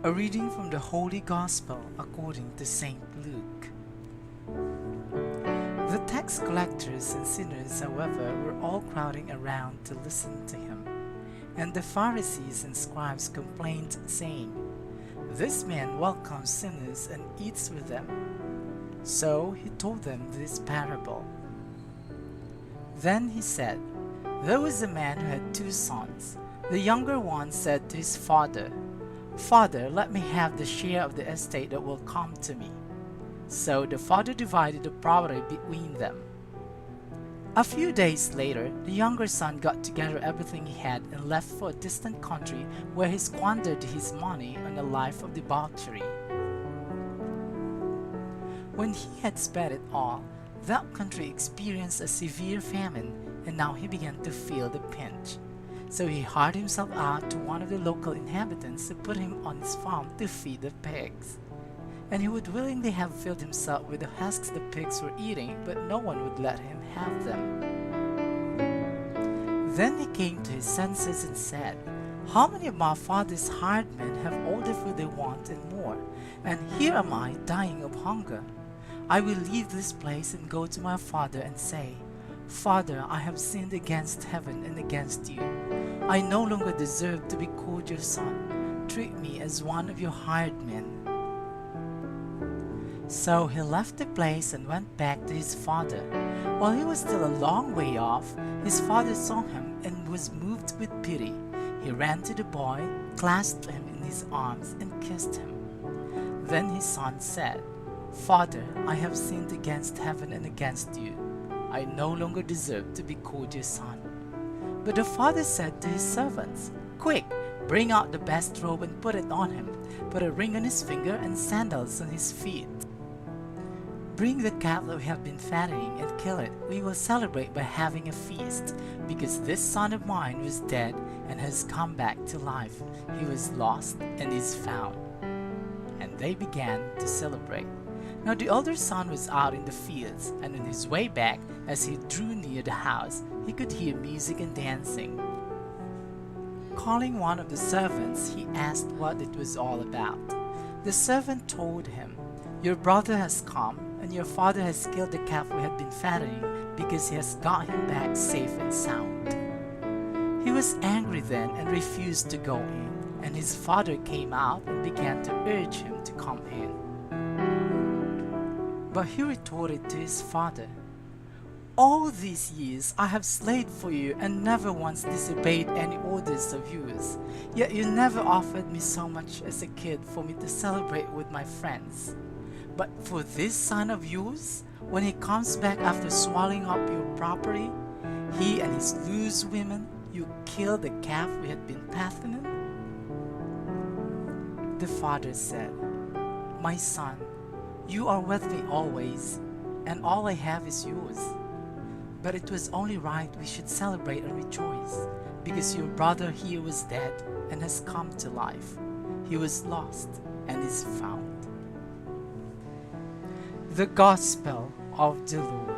A reading from the Holy Gospel according to St. Luke. The tax collectors and sinners, however, were all crowding around to listen to him. And the Pharisees and scribes complained, saying, "This man welcomes sinners and eats with them." So he told them this parable. Then he said, "There was a man who had 2 sons. The younger one said to his father, 'Father, let me have the share of the estate that will come to me.' So the father divided the property between them. A few days later, the younger son got together everything he had and left for a distant country where he squandered his money on a life of debauchery. When he had spent it all, that country experienced a severe famine, and now he began to feel the pinch. So he hired himself out to one of the local inhabitants to put him on his farm to feed the pigs. And he would willingly have filled himself with the husks the pigs were eating, but no one would let him have them. Then he came to his senses and said, 'How many of my father's hired men have all the food they want and more, and here am I dying of hunger? I will leave this place and go to my father and say, Father, I have sinned against heaven and against you. I no longer deserve to be called your son. Treat me as one of your hired men.' So he left the place and went back to his father. While he was still a long way off, his father saw him and was moved with pity. He ran to the boy, clasped him in his arms, and kissed him. Then his son said, 'Father, I have sinned against heaven and against you. I no longer deserve to be called your son.' But the father said to his servants, 'Quick, bring out the best robe and put it on him. Put a ring on his finger and sandals on his feet. Bring the calf that we have been fattening and kill it. We will celebrate by having a feast, because this son of mine was dead and has come back to life. He was lost and is found.' And they began to celebrate. Now the older son was out in the fields, and on his way back, as he drew near the house, he could hear music and dancing. Calling one of the servants, he asked what it was all about. The servant told him, 'Your brother has come, and your father has killed the calf we had been fattening, because he has got him back safe and sound.' He was angry then and refused to go in, and his father came out and began to urge him to come in. But he retorted to his father, 'All these years I have slaved for you and never once disobeyed any orders of yours. Yet you never offered me so much as a kid for me to celebrate with my friends. But for this son of yours, when he comes back after swallowing up your property, he and his loose women, you kill the calf we had been fattening?' The father said, 'My son, you are with me always, and all I have is yours. But it was only right we should celebrate and rejoice, because your brother here was dead and has come to life. He was lost and is found.'" The Gospel of the Lord.